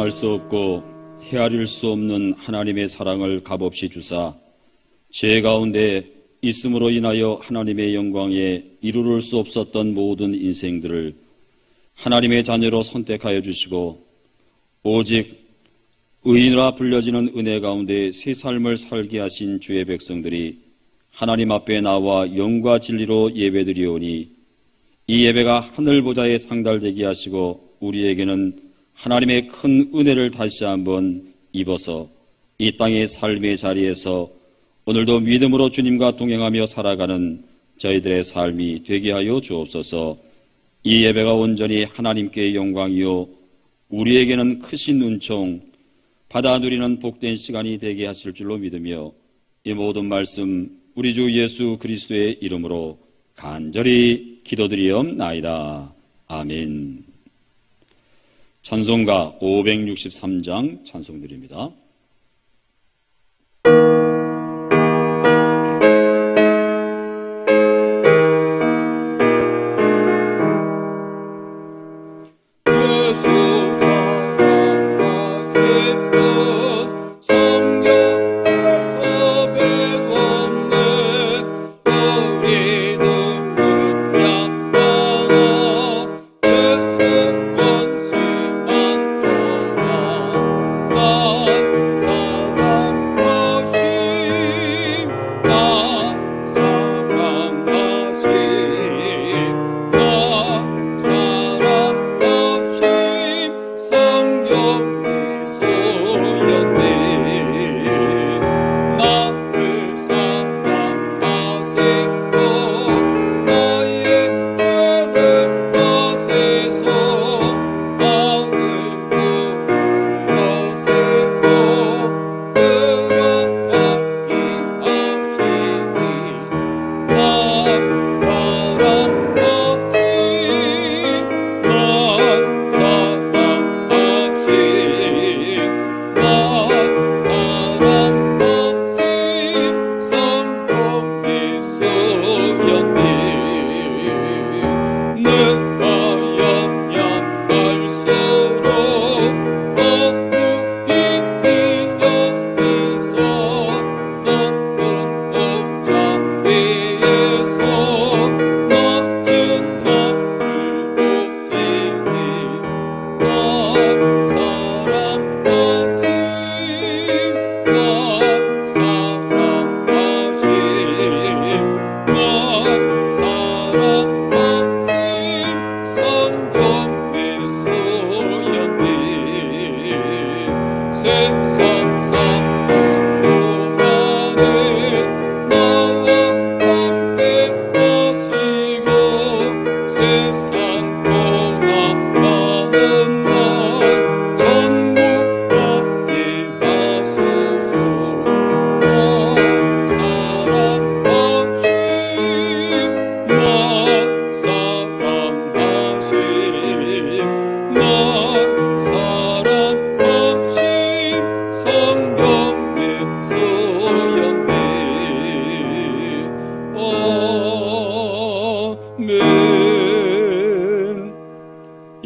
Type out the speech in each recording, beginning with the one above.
감당할 수 없고 헤아릴 수 없는 하나님의 사랑을 값없이 주사 죄 가운데 있음으로 인하여 하나님의 영광에 이르를 수 없었던 모든 인생들을 하나님의 자녀로 선택하여 주시고 오직 의인으로 불려지는 은혜 가운데 새 삶을 살게 하신 주의 백성들이 하나님 앞에 나와 영과 진리로 예배드리오니 이 예배가 하늘 보좌에 상달되게 하시고 우리에게는 하나님의 큰 은혜를 다시 한번 입어서 이 땅의 삶의 자리에서 오늘도 믿음으로 주님과 동행하며 살아가는 저희들의 삶이 되게 하여 주옵소서. 이 예배가 온전히 하나님께 영광이요 우리에게는 크신 은총 받아 누리는 복된 시간이 되게 하실 줄로 믿으며 이 모든 말씀 우리 주 예수 그리스도의 이름으로 간절히 기도드리옵나이다. 아멘. 찬송가 563장 찬송드립니다.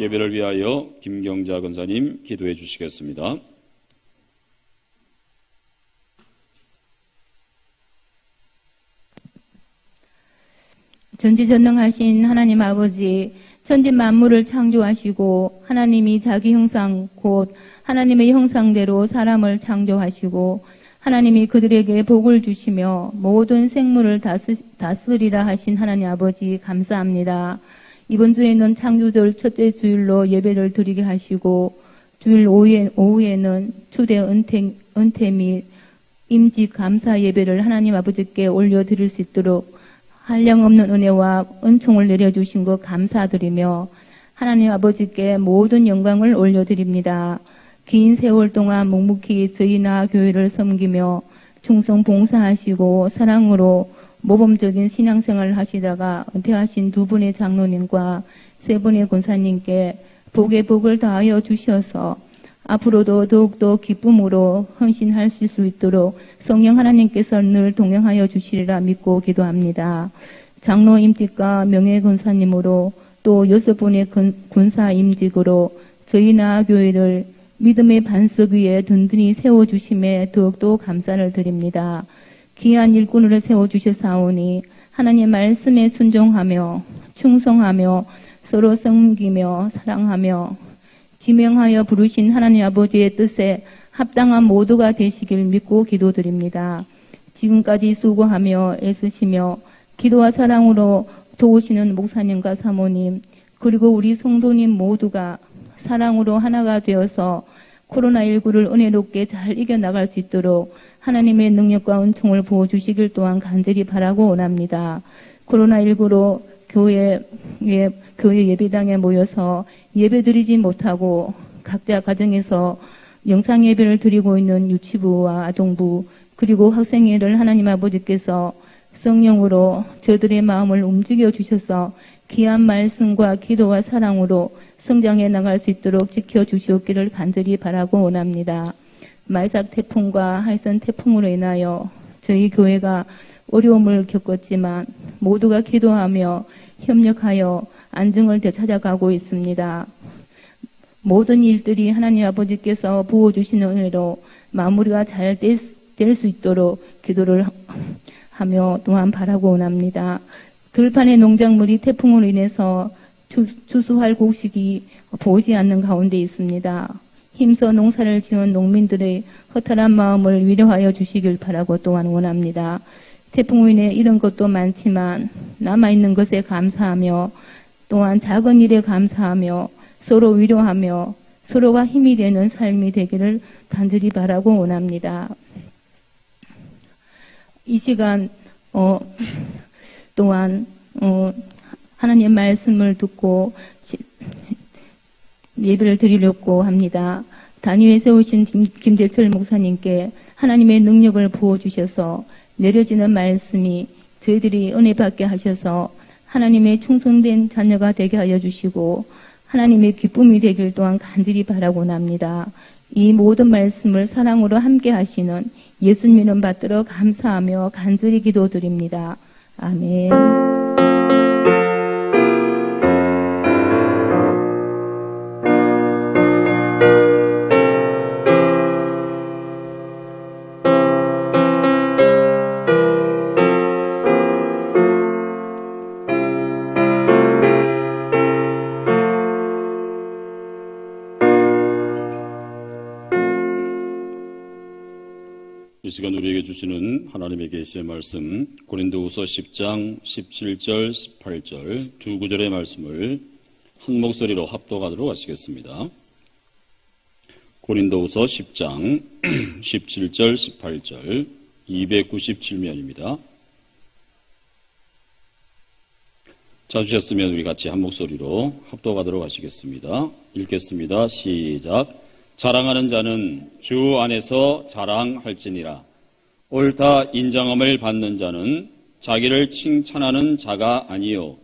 예배를 위하여 김경자 권사님 기도해 주시겠습니다. 전지전능하신 하나님 아버지, 천지 만물을 창조하시고 하나님이 자기 형상 곧 하나님의 형상대로 사람을 창조하시고 하나님이 그들에게 복을 주시며 모든 생물을 다스리라 하신 하나님 아버지 감사합니다. 이번 주에는 창조절 첫째 주일로 예배를 드리게 하시고 주일 오후에는 추대 은퇴 및 임직 감사 예배를 하나님 아버지께 올려드릴 수 있도록 한량없는 은혜와 은총을 내려주신 것 감사드리며 하나님 아버지께 모든 영광을 올려드립니다. 긴 세월 동안 묵묵히 저희 나 교회를 섬기며 충성 봉사하시고 사랑으로 모범적인 신앙생활을 하시다가 은퇴하신 두 분의 장로님과 세 분의 권사님께 복의 복을 다하여 주셔서 앞으로도 더욱더 기쁨으로 헌신하실 수 있도록 성령 하나님께서 늘 동행하여 주시리라 믿고 기도합니다. 장로 임직과 명예 권사님으로 또 6분의 권사 임직으로 저희 나교회를 믿음의 반석 위에 든든히 세워주심에 더욱더 감사를 드립니다. 귀한 일꾼으로 세워주셨사오니 하나님 말씀에 순종하며 충성하며 서로 섬기며 사랑하며 지명하여 부르신 하나님 아버지의 뜻에 합당한 모두가 되시길 믿고 기도드립니다. 지금까지 수고하며 애쓰시며 기도와 사랑으로 도우시는 목사님과 사모님 그리고 우리 성도님 모두가 사랑으로 하나가 되어서 코로나19를 은혜롭게 잘 이겨나갈 수 있도록 하나님의 능력과 은총을 부어주시길 또한 간절히 바라고 원합니다. 코로나19로 교회 예배당에 모여서 예배드리지 못하고 각자 가정에서 영상 예배를 드리고 있는 유치부와 아동부 그리고 학생회를 하나님 아버지께서 성령으로 저들의 마음을 움직여 주셔서 귀한 말씀과 기도와 사랑으로 성장해 나갈 수 있도록 지켜주시옵기를 간절히 바라고 원합니다. 말삭 태풍과 하이선 태풍으로 인하여 저희 교회가 어려움을 겪었지만 모두가 기도하며 협력하여 안정을 되찾아가고 있습니다. 모든 일들이 하나님 아버지께서 부어주시는 은혜로 마무리가 잘 될 수 있도록 기도를 하며 또한 바라고 원합니다. 들판의 농작물이 태풍으로 인해서 추수할 곡식이 보이지 않는 가운데 있습니다. 힘써 농사를 지은 농민들의 허탈한 마음을 위로하여 주시길 바라고 또한 원합니다. 태풍으로 인해 잃은 것도 많지만 남아있는 것에 감사하며 또한 작은 일에 감사하며 서로 위로하며 서로가 힘이 되는 삶이 되기를 간절히 바라고 원합니다. 이 시간 또한 하나님 말씀을 듣고 예배를 드리려고 합니다. 단위에 세우신 김대철 목사님께 하나님의 능력을 부어주셔서 내려지는 말씀이 저희들이 은혜 받게 하셔서 하나님의 충성된 자녀가 되게 하여 주시고 하나님의 기쁨이 되길 또한 간절히 바라고 합니다. 이 모든 말씀을 사랑으로 함께 하시는 예수님 이름 받들어 감사하며 간절히 기도드립니다. 아멘. 이 시간 우리에게 주시는 하나님의 계시의 말씀 고린도후서 10장 17절 18절 두 구절의 말씀을 한 목소리로 합독하도록 하시겠습니다. 고린도후서 10장 17절 18절 297면입니다. 찾으셨으면 우리 같이 한 목소리로 합독하도록 하시겠습니다. 읽겠습니다. 시작. 자랑하는 자는 주 안에서 자랑할지니라. 옳다 인정함을 받는 자는 자기를 칭찬하는 자가 아니요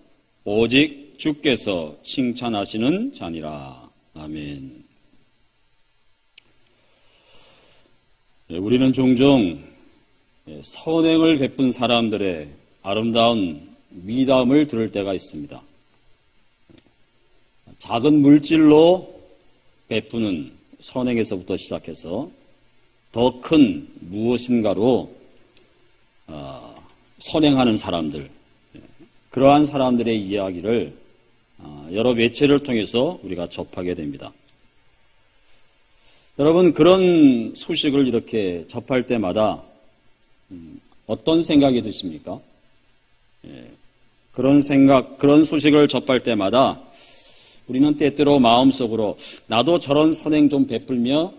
오직 주께서 칭찬하시는 자니라. 아멘. 우리는 종종 선행을 베푼 사람들의 아름다운 미담을 들을 때가 있습니다. 작은 물질로 베푸는 선행에서부터 시작해서 더 큰 무엇인가로 선행하는 사람들, 그러한 사람들의 이야기를 여러 매체를 통해서 우리가 접하게 됩니다. 여러분, 그런 소식을 이렇게 접할 때마다 어떤 생각이 드십니까? 그런 소식을 접할 때마다 우리는 때때로 마음속으로 나도 저런 선행 좀 베풀며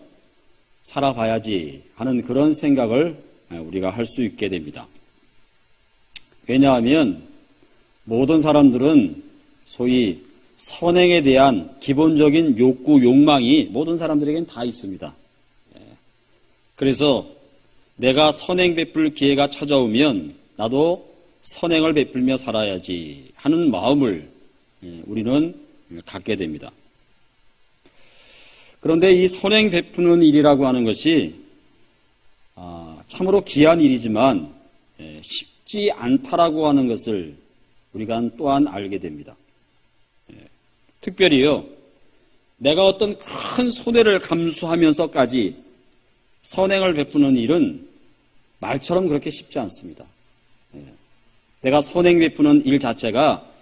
살아봐야지 하는 그런 생각을 우리가 할 수 있게 됩니다. 왜냐하면 모든 사람들은 소위 선행에 대한 기본적인 욕구, 욕망이 모든 사람들에겐 다 있습니다. 그래서 내가 선행 베풀 기회가 찾아오면 나도 선행을 베풀며 살아야지 하는 마음을 우리는 갖게 됩니다. 그런데 이 선행 베푸는 일이라고 하는 것이 참으로 귀한 일이지만 쉽지 않다라고 하는 것을 우리가 또한 알게 됩니다. 특별히요, 내가 어떤 큰 손해를 감수하면서까지 선행을 베푸는 일은 말처럼 그렇게 쉽지 않습니다. 내가 선행 베푸는 일 자체가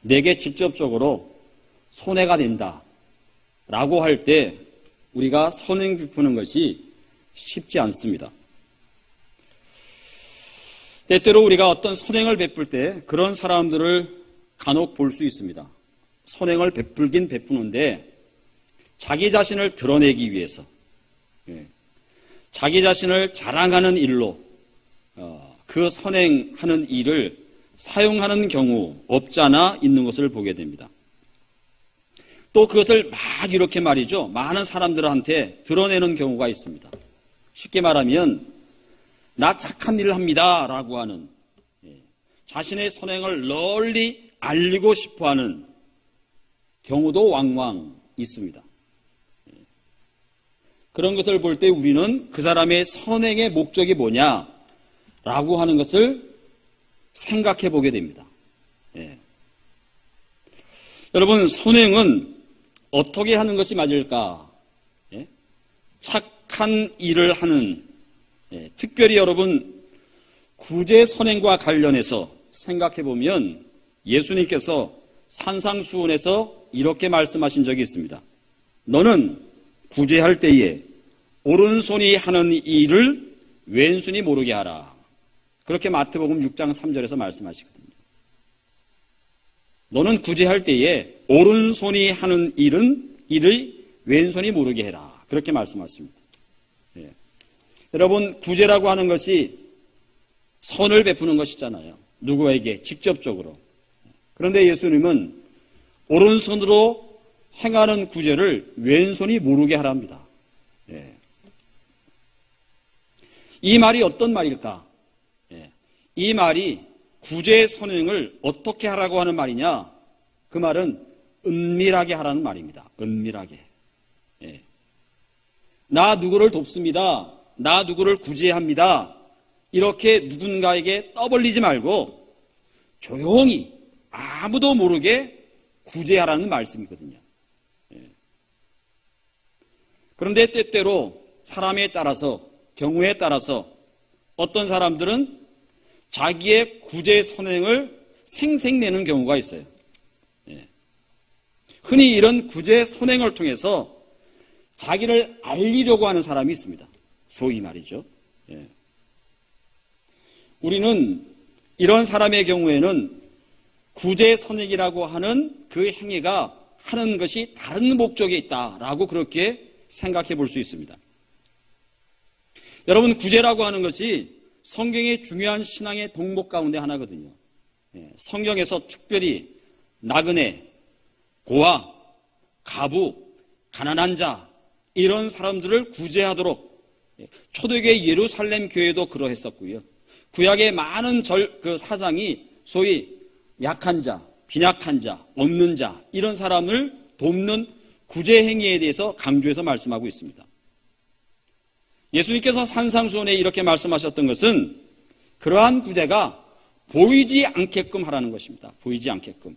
내게 직접적으로 손해가 된다라고 할 때 우리가 선행 베푸는 것이 쉽지 않습니다. 때때로 우리가 어떤 선행을 베풀 때 그런 사람들을 간혹 볼 수 있습니다. 선행을 베풀긴 베푸는데 자기 자신을 드러내기 위해서, 자기 자신을 자랑하는 일로 그 선행하는 일을 사용하는 경우 없지 않아 있는 것을 보게 됩니다. 또 그것을 막 이렇게 말이죠. 많은 사람들한테 드러내는 경우가 있습니다. 쉽게 말하면 나 착한 일을 합니다 라고 하는, 자신의 선행을 널리 알리고 싶어하는 경우도 왕왕 있습니다. 그런 것을 볼 때 우리는 그 사람의 선행의 목적이 뭐냐라고 하는 것을 생각해 보게 됩니다. 여러분, 선행은 어떻게 하는 것이 맞을까? 착한 일을 하는, 특별히 여러분 구제 선행과 관련해서 생각해 보면 예수님께서 산상수훈에서 이렇게 말씀하신 적이 있습니다. 너는 구제할 때에 오른손이 하는 일을 왼손이 모르게 하라. 그렇게 마태복음 6장 3절에서 말씀하시거든요. 너는 구제할 때에 오른손이 하는 일을 왼손이 모르게 해라. 그렇게 말씀하십니다. 여러분, 구제라고 하는 것이 선을 베푸는 것이잖아요. 누구에게 직접적으로. 그런데 예수님은 오른손으로 행하는 구제를 왼손이 모르게 하랍니다. 이 말이 어떤 말일까? 이 말이 구제 선행을 어떻게 하라고 하는 말이냐? 그 말은 은밀하게 하라는 말입니다. 은밀하게. 나 누구를 돕습니다. 나 누구를 구제합니다. 이렇게 누군가에게 떠벌리지 말고 조용히 아무도 모르게 구제하라는 말씀이거든요. 그런데 때때로 사람에 따라서, 경우에 따라서 어떤 사람들은 자기의 구제 선행을 생색내는 경우가 있어요. 흔히 이런 구제 선행을 통해서 자기를 알리려고 하는 사람이 있습니다. 소위 말이죠. 우리는 이런 사람의 경우에는 구제 선행이라고 하는 그 행위가 하는 것이 다른 목적이 있다라고 그렇게 생각해 볼 수 있습니다. 여러분, 구제라고 하는 것이 성경의 중요한 신앙의 덕목 가운데 하나거든요. 성경에서 특별히 나그네, 고아, 가부, 가난한 자, 이런 사람들을 구제하도록 초대교회 예루살렘 교회도 그러했었고요. 구약의 많은 사장이 소위 약한 자, 빈약한 자, 없는 자, 이런 사람을 돕는 구제 행위에 대해서 강조해서 말씀하고 있습니다. 예수님께서 산상수훈에 이렇게 말씀하셨던 것은 그러한 구제가 보이지 않게끔 하라는 것입니다. 보이지 않게끔.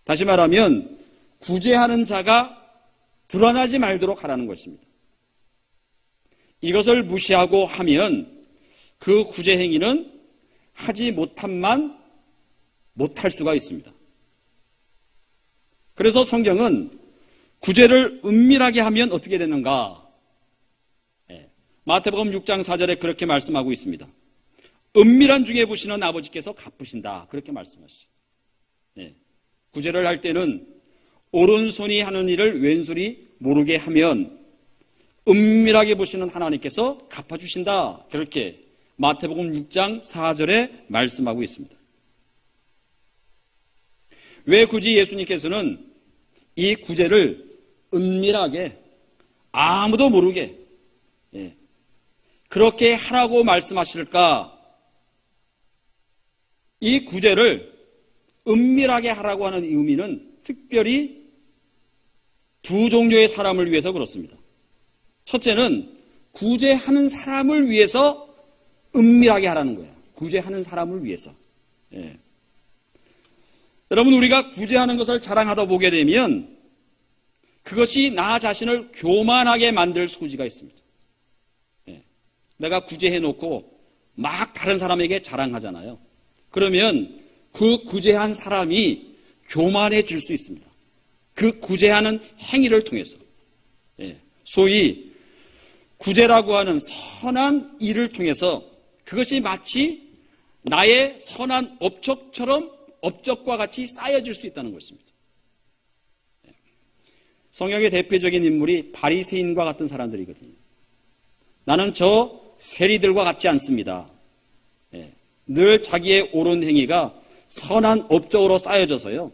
다시 말하면 구제하는 자가 드러나지 말도록 하라는 것입니다. 이것을 무시하고 하면 그 구제 행위는 하지 못함만 못할 수가 있습니다. 그래서 성경은 구제를 은밀하게 하면 어떻게 되는가? 마태복음 6장 4절에 그렇게 말씀하고 있습니다. 은밀한 중에 보시는 아버지께서 갚으신다. 그렇게 말씀하시죠. 구제를 할 때는 오른손이 하는 일을 왼손이 모르게 하면 은밀하게 보시는 하나님께서 갚아주신다. 그렇게 마태복음 6장 4절에 말씀하고 있습니다. 왜 굳이 예수님께서는 이 구제를 은밀하게 아무도 모르게 그렇게 하라고 말씀하실까? 이 구제를 은밀하게 하라고 하는 의미는 특별히 두 종류의 사람을 위해서 그렇습니다. 첫째는 구제하는 사람을 위해서 은밀하게 하라는 거예요. 구제하는 사람을 위해서. 여러분, 우리가 구제하는 것을 자랑하다 보게 되면 그것이 나 자신을 교만하게 만들 소지가 있습니다. 내가 구제해놓고 막 다른 사람에게 자랑하잖아요. 그러면 그 구제한 사람이 교만해질 수 있습니다. 그 구제하는 행위를 통해서. 소위 구제라고 하는 선한 일을 통해서 그것이 마치 나의 선한 업적과 같이 쌓여질 수 있다는 것입니다. 성경의 대표적인 인물이 바리새인과 같은 사람들이거든요. 나는 저 세리들과 같지 않습니다. 늘 자기의 옳은 행위가 선한 업적으로 쌓여져서요,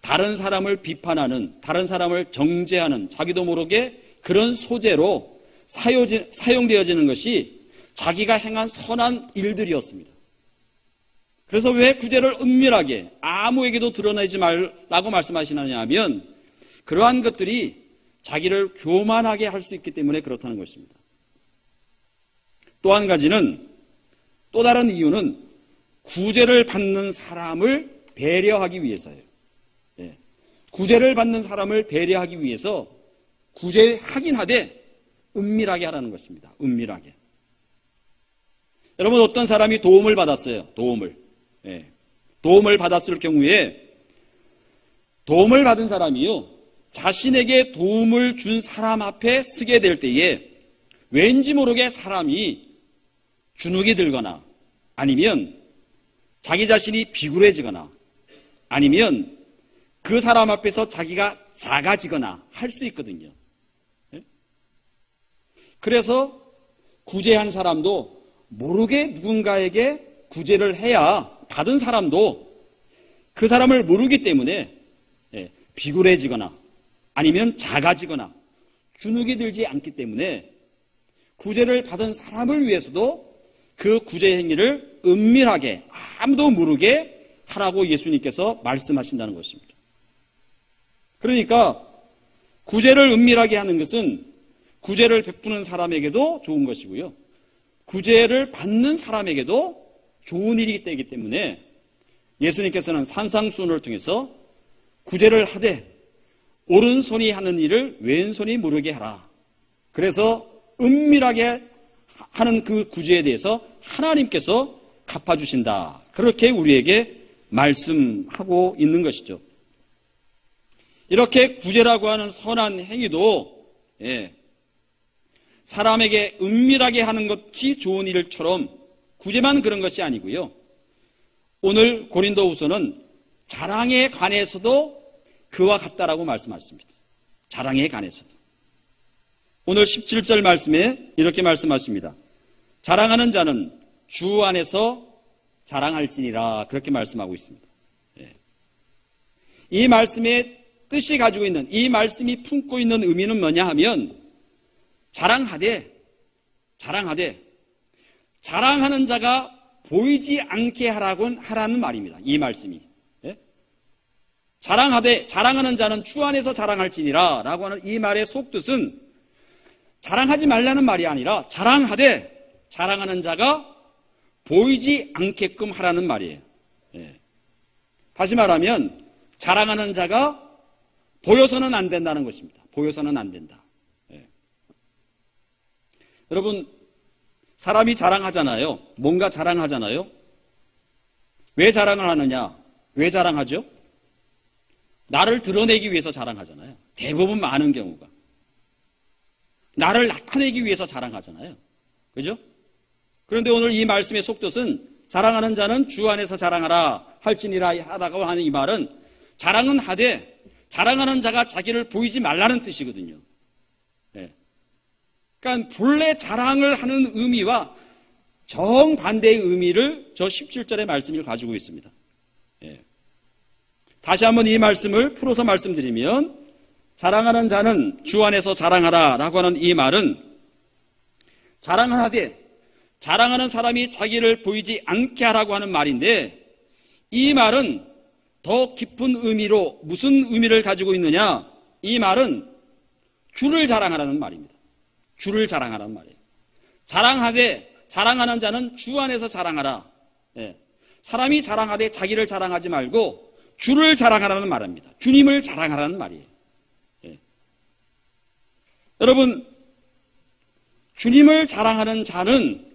다른 사람을 비판하는, 다른 사람을 정죄하는, 자기도 모르게 그런 소재로 사용되어지는 것이 자기가 행한 선한 일들이었습니다. 그래서 왜 구제를 은밀하게 아무에게도 드러내지 말라고 말씀하시느냐 하면, 그러한 것들이 자기를 교만하게 할 수 있기 때문에 그렇다는 것입니다. 또 한 가지는, 또 다른 이유는 구제를 받는 사람을 배려하기 위해서예요. 구제를 받는 사람을 배려하기 위해서 구제하긴 하되 은밀하게 하라는 것입니다. 은밀하게. 여러분, 어떤 사람이 도움을 받았어요. 도움을 받았을 경우에 도움을 받은 사람이요, 자신에게 도움을 준 사람 앞에 서게 될 때에 왠지 모르게 사람이 주눅이 들거나, 아니면 자기 자신이 비굴해지거나, 아니면 그 사람 앞에서 자기가 작아지거나 할 수 있거든요. 그래서 구제한 사람도 모르게 누군가에게 구제를 해야 받은 사람도 그 사람을 모르기 때문에 비굴해지거나 아니면 작아지거나 주눅이 들지 않기 때문에 구제를 받은 사람을 위해서도 그 구제 행위를 은밀하게 아무도 모르게 하라고 예수님께서 말씀하신다는 것입니다. 그러니까 구제를 은밀하게 하는 것은 구제를 베푸는 사람에게도 좋은 것이고요, 구제를 받는 사람에게도 좋은 일이 되기 때문에 예수님께서는 산상수훈을 통해서 구제를 하되 오른손이 하는 일을 왼손이 모르게 하라. 그래서 은밀하게 하는 그 구제에 대해서 하나님께서 갚아주신다. 그렇게 우리에게 말씀하고 있는 것이죠. 이렇게 구제라고 하는 선한 행위도 사람에게 은밀하게 하는 것이 좋은 일처럼 구제만 그런 것이 아니고요, 오늘 고린도후서는 자랑에 관해서도 그와 같다라고 말씀하십니다. 자랑에 관해서도. 오늘 17절 말씀에 이렇게 말씀하십니다. 자랑하는 자는 주 안에서 자랑할지니라. 그렇게 말씀하고 있습니다. 이 말씀의 뜻이 가지고 있는, 이 말씀이 품고 있는 의미는 뭐냐 하면, 자랑하되 자랑하는 자가 보이지 않게 하라는 말입니다. 이 말씀이. 자랑하는 자는 주 안에서 자랑할지니라 라고 하는 이 말의 속뜻은 자랑하지 말라는 말이 아니라 자랑하는 자가 보이지 않게끔 하라는 말이에요. 다시 말하면 자랑하는 자가 보여서는 안 된다는 것입니다. 보여서는 안 된다. 여러분, 사람이 자랑하잖아요. 뭔가 자랑하잖아요. 왜 자랑을 하느냐? 왜 자랑하죠? 나를 드러내기 위해서 자랑하잖아요. 대부분 많은 경우가. 나를 나타내기 위해서 자랑하잖아요. 그죠? 그런데 오늘 이 말씀의 속뜻은 자랑하는 자는 주 안에서 자랑하라 할지니라 하라고 하는 이 말은 자랑은 하되 자랑하는 자가 자기를 보이지 말라는 뜻이거든요. 그러니까 본래 자랑을 하는 의미와 정반대의 의미를 저 17절의 말씀이 가지고 있습니다. 다시 한번 이 말씀을 풀어서 말씀드리면, 자랑하는 자는 주 안에서 자랑하라 라고 하는 이 말은 자랑하되 자랑하는 사람이 자기를 보이지 않게 하라고 하는 말인데, 이 말은 더 깊은 의미로 무슨 의미를 가지고 있느냐? 이 말은 주를 자랑하라는 말입니다. 주를 자랑하라는 말이에요. 자랑하되 자랑하는 자는 주 안에서 자랑하라. 사람이 자랑하되 자기를 자랑하지 말고 주를 자랑하라는 말입니다. 주님을 자랑하라는 말이에요. 여러분, 주님을 자랑하는 자는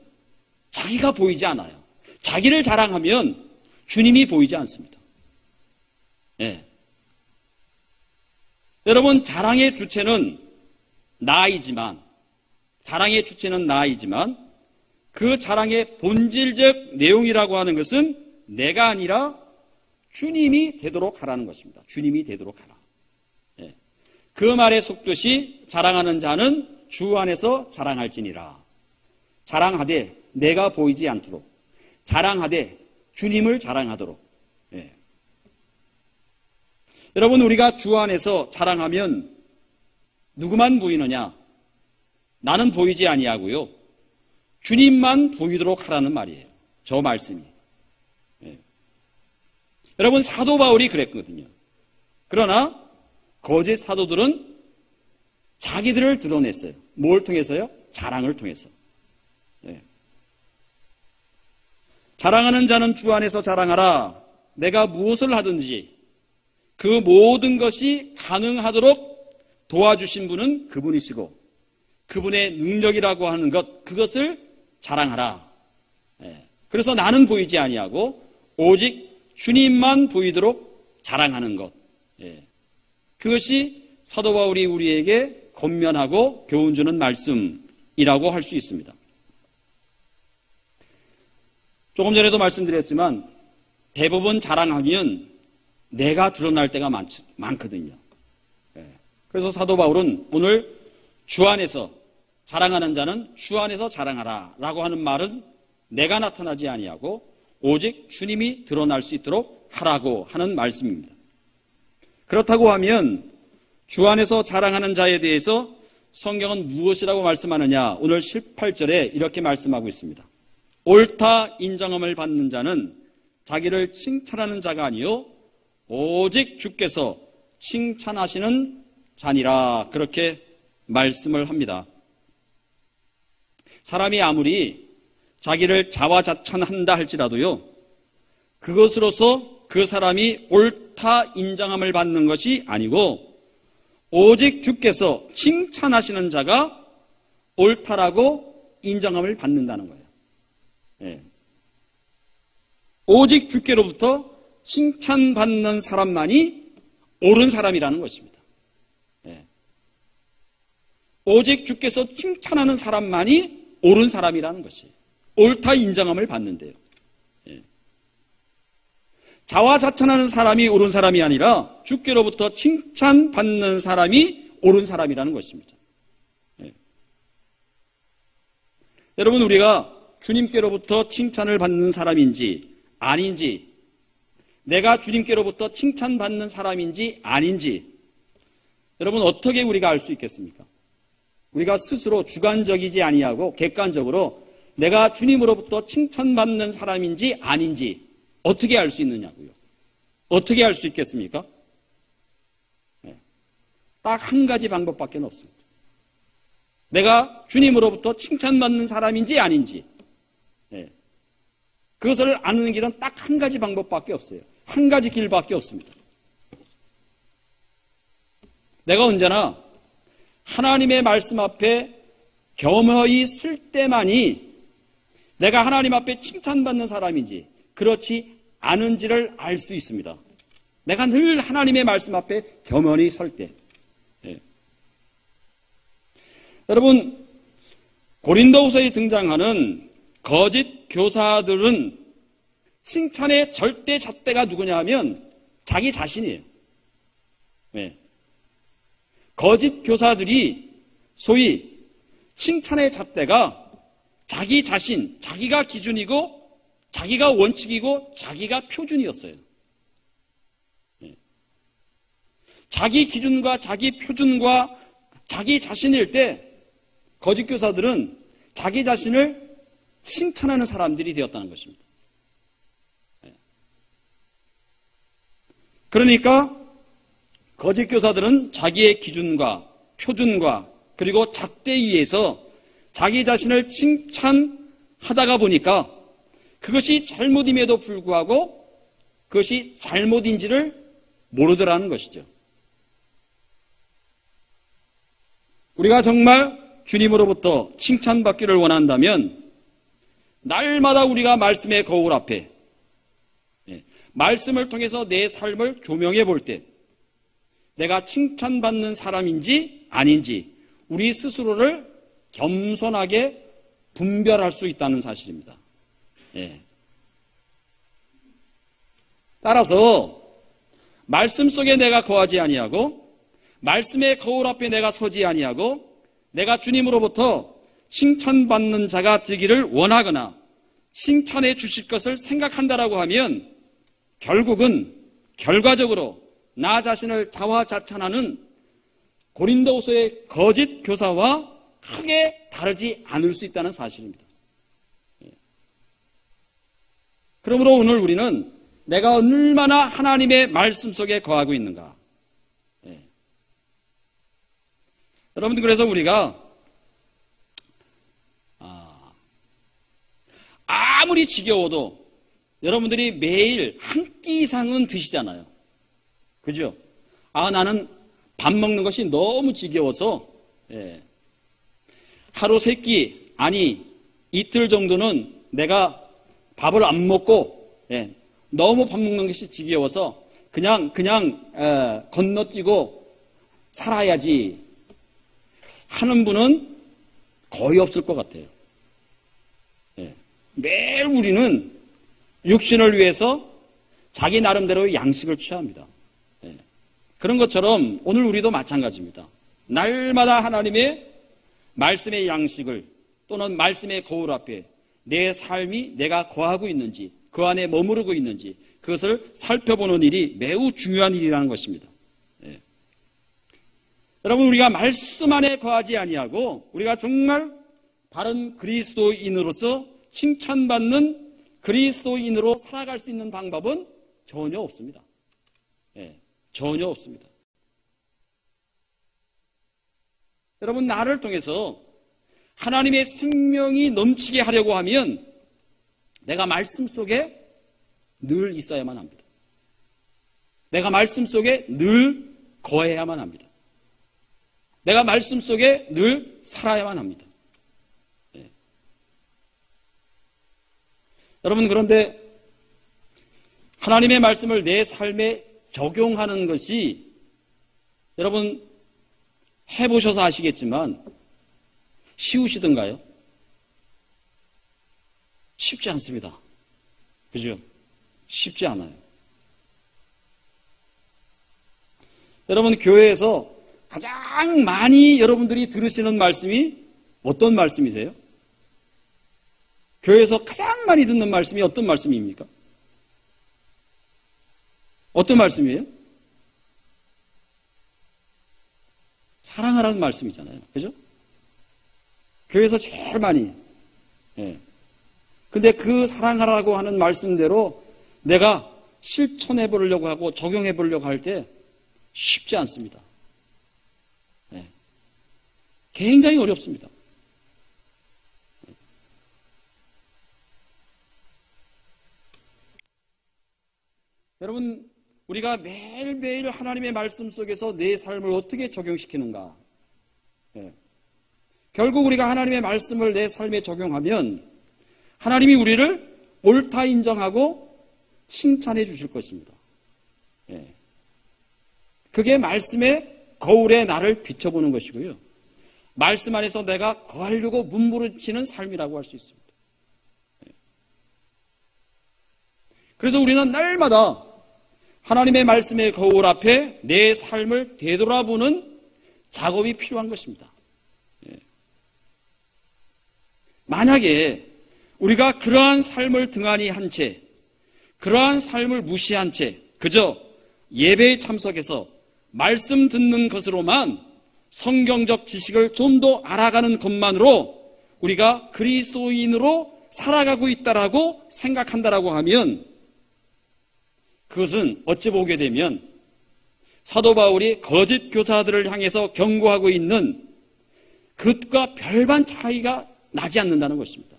자기가 보이지 않아요. 자기를 자랑하면 주님이 보이지 않습니다. 예. 여러분, 자랑의 주체는 나이지만 그 자랑의 본질적 내용이라고 하는 것은 내가 아니라 주님이 되도록 하라는 것입니다. 주님이 되도록 하라. 예. 그 말에 속뜻이 자랑하는 자는 주 안에서 자랑할지니라. 자랑하되 내가 보이지 않도록, 자랑하되 주님을 자랑하도록. 예. 여러분, 우리가 주 안에서 자랑하면 누구만 보이느냐? 나는 보이지 아니하고요, 주님만 보이도록 하라는 말이에요. 저 말씀이. 예. 여러분, 사도 바울이 그랬거든요. 그러나 거짓 사도들은 자기들을 드러냈어요. 뭘 통해서요? 자랑을 통해서. 예. 자랑하는 자는 주 안에서 자랑하라. 내가 무엇을 하든지 그 모든 것이 가능하도록 도와주신 분은 그분이시고 그분의 능력이라고 하는 것, 그것을 자랑하라. 예. 그래서 나는 보이지 아니하고 오직 주님만 보이도록 자랑하는 것. 예. 그것이 사도 바울이 우리에게 권면하고 교훈 주는 말씀이라고 할 수 있습니다. 조금 전에도 말씀드렸지만 대부분 자랑하면 내가 드러날 때가 많거든요. 그래서 사도 바울은 오늘 주 안에서 자랑하는 자는 주 안에서 자랑하라 라고 하는 말은 내가 나타나지 아니하고 오직 주님이 드러날 수 있도록 하라고 하는 말씀입니다. 그렇다고 하면 주 안에서 자랑하는 자에 대해서 성경은 무엇이라고 말씀하느냐? 오늘 18절에 이렇게 말씀하고 있습니다. 옳다 인정함을 받는 자는 자기를 칭찬하는 자가 아니요 오직 주께서 칭찬하시는 자니라. 그렇게 말씀을 합니다. 사람이 아무리 자기를 자화자찬한다 할지라도요, 그것으로서 그 사람이 옳다 인정함을 받는 것이 아니고 오직 주께서 칭찬하시는 자가 옳다라고 인정함을 받는다는 거예요. 예. 오직 주께로부터 칭찬받는 사람만이 옳은 사람이라는 것입니다. 예. 오직 주께서 칭찬하는 사람만이 옳은 사람이라는 것이에요. 옳다 인정함을 받는데요. 예. 자화자찬하는 사람이 옳은 사람이 아니라 주께로부터 칭찬받는 사람이 옳은 사람이라는 것입니다. 예. 여러분, 우리가 주님께로부터 칭찬을 받는 사람인지 아닌지, 내가 주님께로부터 칭찬받는 사람인지 아닌지 여러분 어떻게 우리가 알 수 있겠습니까? 우리가 스스로 주관적이지 아니하고 객관적으로 내가 주님으로부터 칭찬받는 사람인지 아닌지 어떻게 알 수 있느냐고요. 어떻게 알 수 있겠습니까? 네. 딱 한 가지 방법밖에 없습니다. 내가 주님으로부터 칭찬받는 사람인지 아닌지, 네. 그것을 아는 길은 딱 한 가지 방법밖에 없어요. 한 가지 길밖에 없습니다. 내가 언제나 하나님의 말씀 앞에 겸허히 설 때만이 내가 하나님 앞에 칭찬받는 사람인지 그렇지 않은지를 알 수 있습니다. 내가 늘 하나님의 말씀 앞에 겸허히 설 때. 예. 여러분, 고린도후서에 등장하는 거짓 교사들은 칭찬의 절대 잣대가 누구냐 하면 자기 자신이에요. 네. 거짓 교사들이 소위 칭찬의 잣대가 자기 자신, 자기가 기준이고 자기가 원칙이고 자기가 표준이었어요. 네. 자기 기준과 자기 표준과 자기 자신일 때 거짓 교사들은 자기 자신을 칭찬하는 사람들이 되었다는 것입니다. 그러니까 거짓 교사들은 자기의 기준과 표준과 그리고 잣대에 의해서 자기 자신을 칭찬하다가 보니까 그것이 잘못임에도 불구하고 그것이 잘못인지를 모르더라는 것이죠. 우리가 정말 주님으로부터 칭찬받기를 원한다면 날마다 우리가 말씀의 거울 앞에 말씀을 통해서 내 삶을 조명해 볼 때 내가 칭찬받는 사람인지 아닌지 우리 스스로를 겸손하게 분별할 수 있다는 사실입니다. 따라서 말씀 속에 내가 거하지 아니하고 말씀의 거울 앞에 내가 서지 아니하고 내가 주님으로부터 칭찬받는 자가 되기를 원하거나 칭찬해 주실 것을 생각한다라고 하면 결국은 결과적으로 나 자신을 자화자찬하는 고린도후서의 거짓 교사와 크게 다르지 않을 수 있다는 사실입니다. 그러므로 오늘 우리는 내가 얼마나 하나님의 말씀 속에 거하고 있는가. 여러분들 그래서 우리가 아무리 지겨워도 여러분들이 매일 한 끼 이상은 드시잖아요. 그죠? 나는 밥 먹는 것이 너무 지겨워서 하루 3끼 아니 이틀 정도는 내가 밥을 안 먹고 너무 밥 먹는 것이 지겨워서 그냥 건너뛰고 살아야지 하는 분은 거의 없을 것 같아요. 매일 우리는 육신을 위해서 자기 나름대로의 양식을 취합니다. 그런 것처럼 오늘 우리도 마찬가지입니다. 날마다 하나님의 말씀의 양식을 또는 말씀의 거울 앞에 내 삶이 내가 거하고 있는지 그 안에 머무르고 있는지 그것을 살펴보는 일이 매우 중요한 일이라는 것입니다. 여러분 우리가 말씀 안에 거하지 아니하고 우리가 정말 바른 그리스도인으로서 칭찬받는 그리스도인으로 살아갈 수 있는 방법은 전혀 없습니다. 전혀 없습니다. 여러분 나를 통해서 하나님의 생명이 넘치게 하려고 하면 내가 말씀 속에 늘 있어야만 합니다. 내가 말씀 속에 늘 거해야만 합니다. 내가 말씀 속에 늘 살아야만 합니다. 여러분 그런데 하나님의 말씀을 내 삶에 적용하는 것이 여러분 해보셔서 아시겠지만 쉬우시던가요? 쉽지 않습니다. 그죠? 쉽지 않아요. 여러분 교회에서 가장 많이 여러분들이 들으시는 말씀이 어떤 말씀이세요? 교회에서 가장 많이 듣는 말씀이 어떤 말씀입니까? 어떤 말씀이에요? 사랑하라는 말씀이잖아요. 그죠? 교회에서 제일 많이. 근데 그 사랑하라고 하는 말씀대로 내가 실천해 보려고 하고 적용해 보려고 할 때 쉽지 않습니다. 굉장히 어렵습니다. 여러분, 우리가 매일매일 하나님의 말씀 속에서 내 삶을 어떻게 적용시키는가? 결국 우리가 하나님의 말씀을 내 삶에 적용하면 하나님이 우리를 옳다 인정하고 칭찬해 주실 것입니다. 그게 말씀의 거울에 나를 비춰보는 것이고요. 말씀 안에서 내가 거하려고 몸부림치는 삶이라고 할 수 있습니다. 그래서 우리는 날마다 하나님의 말씀의 거울 앞에 내 삶을 되돌아보는 작업이 필요한 것입니다. 만약에 우리가 그러한 삶을 등한히 한 채, 그러한 삶을 무시한 채 그저 예배에 참석해서 말씀 듣는 것으로만 성경적 지식을 좀 더 알아가는 것만으로 우리가 그리스도인으로 살아가고 있다라고 생각한다라고 하면 그것은 어찌 보게 되면 사도 바울이 거짓 교사들을 향해서 경고하고 있는 그것과 별반 차이가 나지 않는다는 것입니다.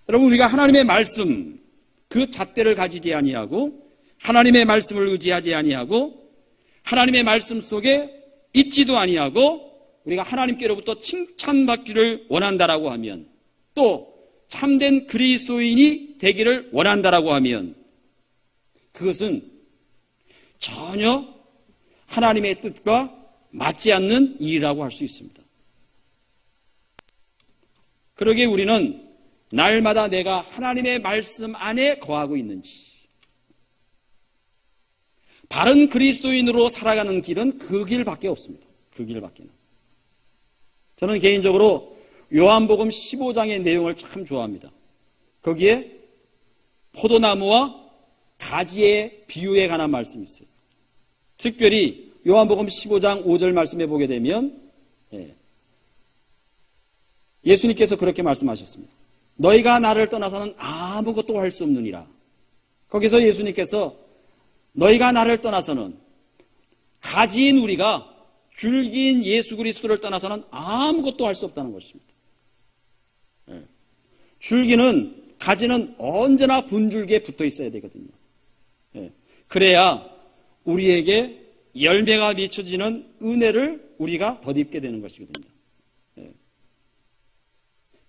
여러분 우리가 하나님의 말씀 그 잣대를 가지지 아니하고 하나님의 말씀을 의지하지 아니하고 하나님의 말씀 속에 있지도 아니하고 우리가 하나님께로부터 칭찬받기를 원한다라고 하면, 또 참된 그리스도인이 되기를 원한다라고 하면, 그것은 전혀 하나님의 뜻과 맞지 않는 일이라고 할 수 있습니다. 그러기에 우리는 날마다 내가 하나님의 말씀 안에 거하고 있는지, 바른 그리스도인으로 살아가는 길은 그 길밖에 없습니다. 그 길밖에는. 저는 개인적으로 요한복음 15장의 내용을 참 좋아합니다. 거기에 포도나무와 가지의 비유에 관한 말씀이 있어요. 특별히 요한복음 15장 5절 말씀에 보게 되면 예수님께서 그렇게 말씀하셨습니다. 너희가 나를 떠나서는 아무것도 할 수 없느니라. 거기서 예수님께서 너희가 나를 떠나서는, 가지인 우리가 줄기인 예수 그리스도를 떠나서는 아무것도 할 수 없다는 것입니다. 줄기는, 가지는 언제나 분줄기에 붙어 있어야 되거든요. 그래야 우리에게 열매가 맺혀지는 은혜를 우리가 덧입게 되는 것이거든요.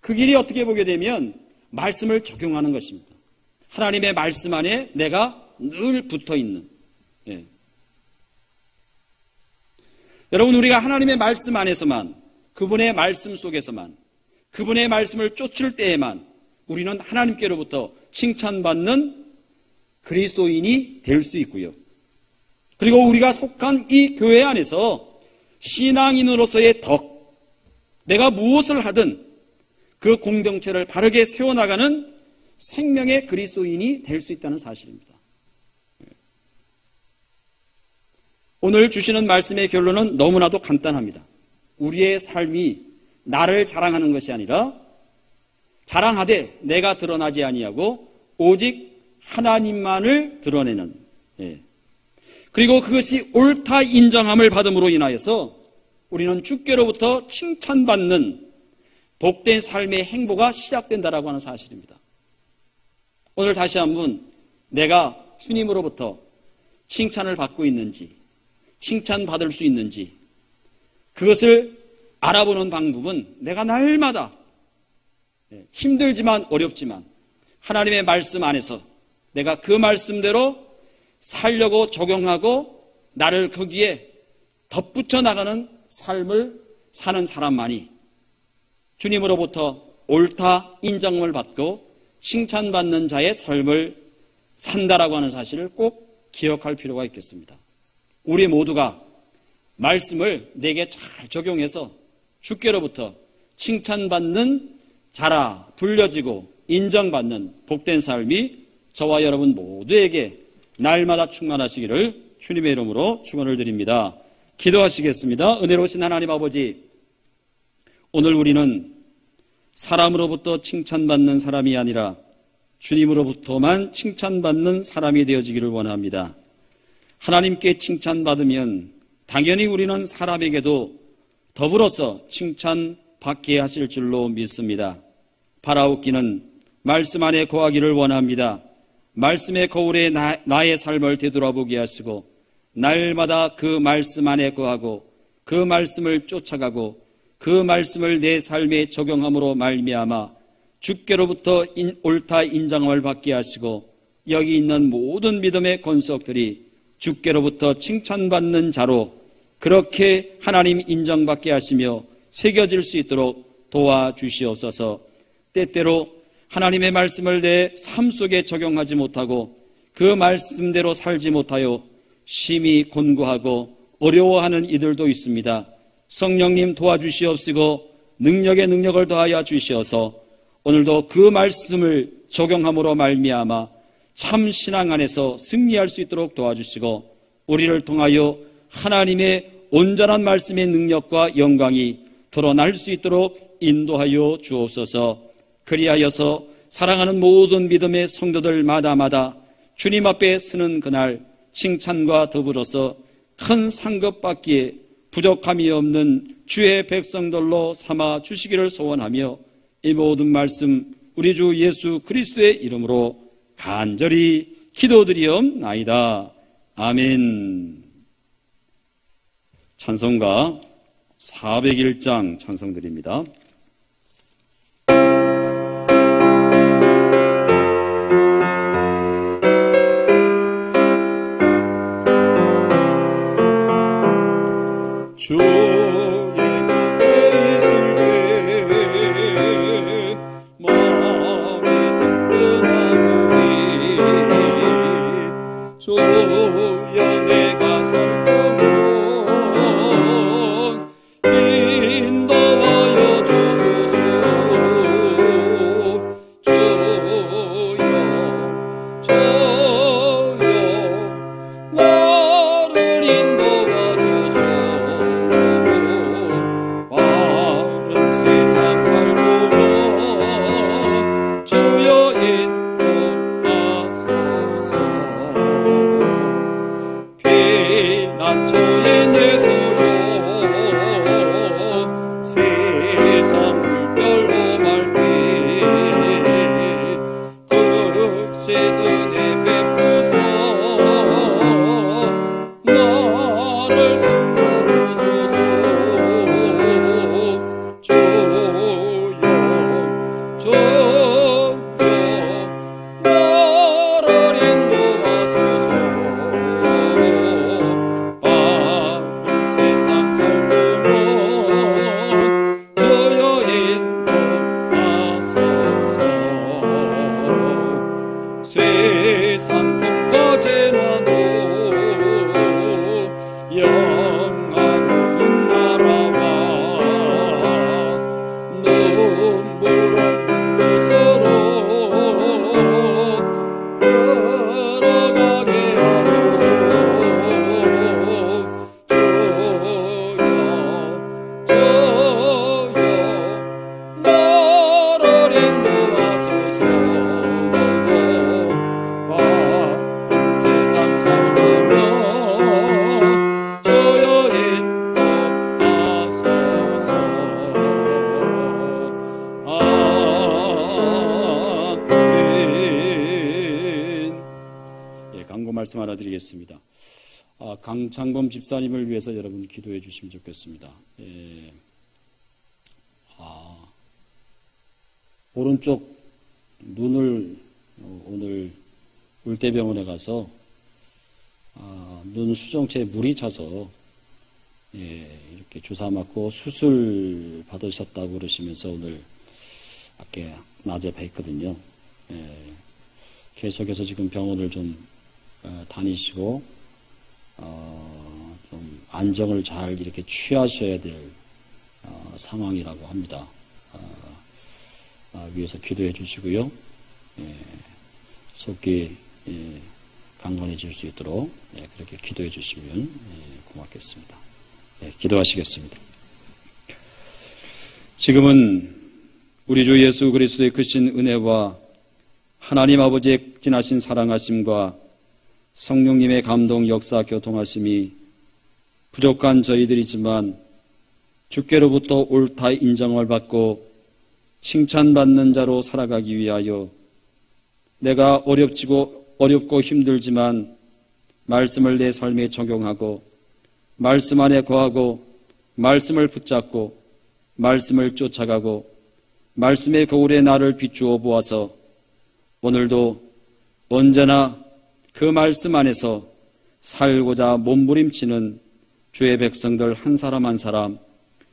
그 길이 어떻게 보게 되면 말씀을 적용하는 것입니다. 하나님의 말씀 안에 내가 늘 붙어 있는. 여러분, 우리가 하나님의 말씀 안에서만, 그분의 말씀 속에서만, 그분의 말씀을 쫓을 때에만 우리는 하나님께로부터 칭찬받는 그리스도인이 될 수 있고요. 그리고 우리가 속한 이 교회 안에서 신앙인으로서의 덕, 내가 무엇을 하든 그 공동체를 바르게 세워나가는 생명의 그리스도인이 될 수 있다는 사실입니다. 오늘 주시는 말씀의 결론은 너무나도 간단합니다. 우리의 삶이 나를 자랑하는 것이 아니라 자랑하되 내가 드러나지 아니하고 오직 하나님만을 드러내는, 그리고 그것이 옳다 인정함을 받음으로 인하여서 우리는 주께로부터 칭찬받는 복된 삶의 행보가 시작된다라고 하는 사실입니다. 오늘 다시 한번 내가 주님으로부터 칭찬을 받고 있는지, 칭찬받을 수 있는지, 그것을 알아보는 방법은 내가 날마다 힘들지만 어렵지만 하나님의 말씀 안에서 내가 그 말씀대로 살려고 적용하고 나를 거기에 덧붙여 나가는 삶을 사는 사람만이 주님으로부터 옳다 인정을 받고 칭찬받는 자의 삶을 산다라고 하는 사실을 꼭 기억할 필요가 있겠습니다. 우리 모두가 말씀을 내게 잘 적용해서 주께로부터 칭찬받는 자라 불려지고 인정받는 복된 삶이 저와 여러분 모두에게 날마다 충만하시기를 주님의 이름으로 축원을 드립니다. 기도하시겠습니다. 은혜로우신 하나님 아버지, 오늘 우리는 사람으로부터 칭찬받는 사람이 아니라 주님으로부터만 칭찬받는 사람이 되어지기를 원합니다. 하나님께 칭찬받으면 당연히 우리는 사람에게도 더불어서 칭찬받게 하실 줄로 믿습니다. 바라옵기는 말씀 안에 거하기를 원합니다. 말씀의 거울에 나의 삶을 되돌아보게 하시고 날마다 그 말씀 안에 거하고 그 말씀을 쫓아가고 그 말씀을 내 삶에 적용함으로 말미암아 주께로부터 옳다 인정함을 받게 하시고 여기 있는 모든 믿음의 권속들이 주께로부터 칭찬받는 자로 그렇게 하나님 인정받게 하시며 새겨질 수 있도록 도와주시옵소서. 때때로 하나님의 말씀을 내 삶 속에 적용하지 못하고 그 말씀대로 살지 못하여 심히 곤고하고 어려워하는 이들도 있습니다. 성령님 도와주시옵시고 능력에 능력을 더하여 주시어서 오늘도 그 말씀을 적용함으로 말미암아 참 신앙 안에서 승리할 수 있도록 도와주시고 우리를 통하여 하나님의 온전한 말씀의 능력과 영광이 드러날 수 있도록 인도하여 주옵소서. 그리하여서 사랑하는 모든 믿음의 성도들마다마다 주님 앞에 서는 그날 칭찬과 더불어서 큰 상급 받기에 부족함이 없는 주의 백성들로 삼아 주시기를 소원하며 이 모든 말씀 우리 주 예수 그리스도의 이름으로 간절히 기도드리옵나이다. 아멘. 찬송가 401장 찬송드립니다. 주의 곁에 있을 때 마음이 든든하오니 주여 내가 살펴면 인도하여 주소서. 주여 나를 인도하소서. 바른 세상 살도록 주여 인도하소서. 피난처에 내서요 세상 물결로 맑게 그새 은혜 베푸소. 나를 숨겨주소서. 주여 나를 인도하소서. 바른 세상 살도록 주여 인도하소서. 세상 풍파제나도 영광없는 나라와 눈물 없는 곳으로 걸어가게 하소서. 주여 나를 인도하소서. 바른 세상 살도록 주여 인도하소서. 아멘. 강고 말씀 하나 드리겠습니다. 강창범 집사님을 위해서 여러분 기도해 주시면 좋겠습니다. 오른쪽 눈을 오늘 울대병원에 가서 눈 수정체에 물이 차서 이렇게 주사 맞고 수술 받으셨다고 그러시면서 오늘 밖에 낮에 뵀거든요. 계속해서 지금 병원을 좀 다니시고 좀 안정을 잘 이렇게 취하셔야 될 상황이라고 합니다. 위해서 기도해 주시고요. 속기 강건해질 수 있도록 그렇게 기도해 주시면 고맙겠습니다. 기도하시겠습니다. 지금은 우리 주 예수 그리스도의 크신 은혜와 하나님 아버지의 진하신 사랑하심과 성령님의 감동 역사 교통하심이 부족한 저희들이지만 주께로부터 옳다 인정을 받고 칭찬받는 자로 살아가기 위하여 내가 어렵고 힘들지만 말씀을 내 삶에 적용하고 말씀 안에 거하고 말씀을 붙잡고 말씀을 쫓아가고 말씀의 거울에 나를 비추어 보아서 오늘도 언제나 그 말씀 안에서 살고자 몸부림치는 주의 백성들 한 사람 한 사람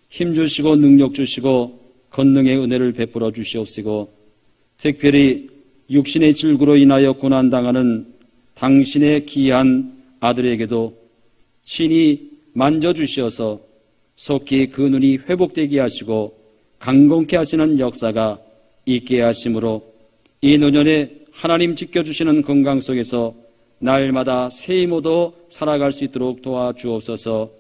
힘주시고 능력 주시고 권능의 은혜를 베풀어 주시옵시고 특별히 육신의 질구로 인하여 고난당하는 당신의 귀한 아들에게도 친히 만져주시어서 속히 그 눈이 회복되게 하시고 강건케 하시는 역사가 있게 하심으로 이 노년에 하나님 지켜주시는 건강 속에서 날마다 새 힘으로 살아갈 수 있도록 도와주옵소서.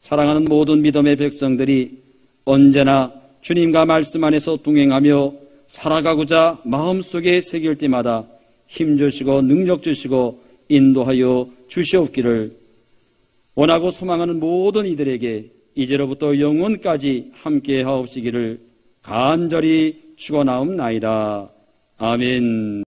사랑하는 모든 믿음의 백성들이 언제나 주님과 말씀 안에서 동행하며 살아가고자 마음속에 새길 때마다 힘주시고 능력 주시고 인도하여 주시옵기를 원하고 소망하는 모든 이들에게 이제로부터 영원까지 함께 하옵시기를 간절히 축원하옵나이다. 아멘.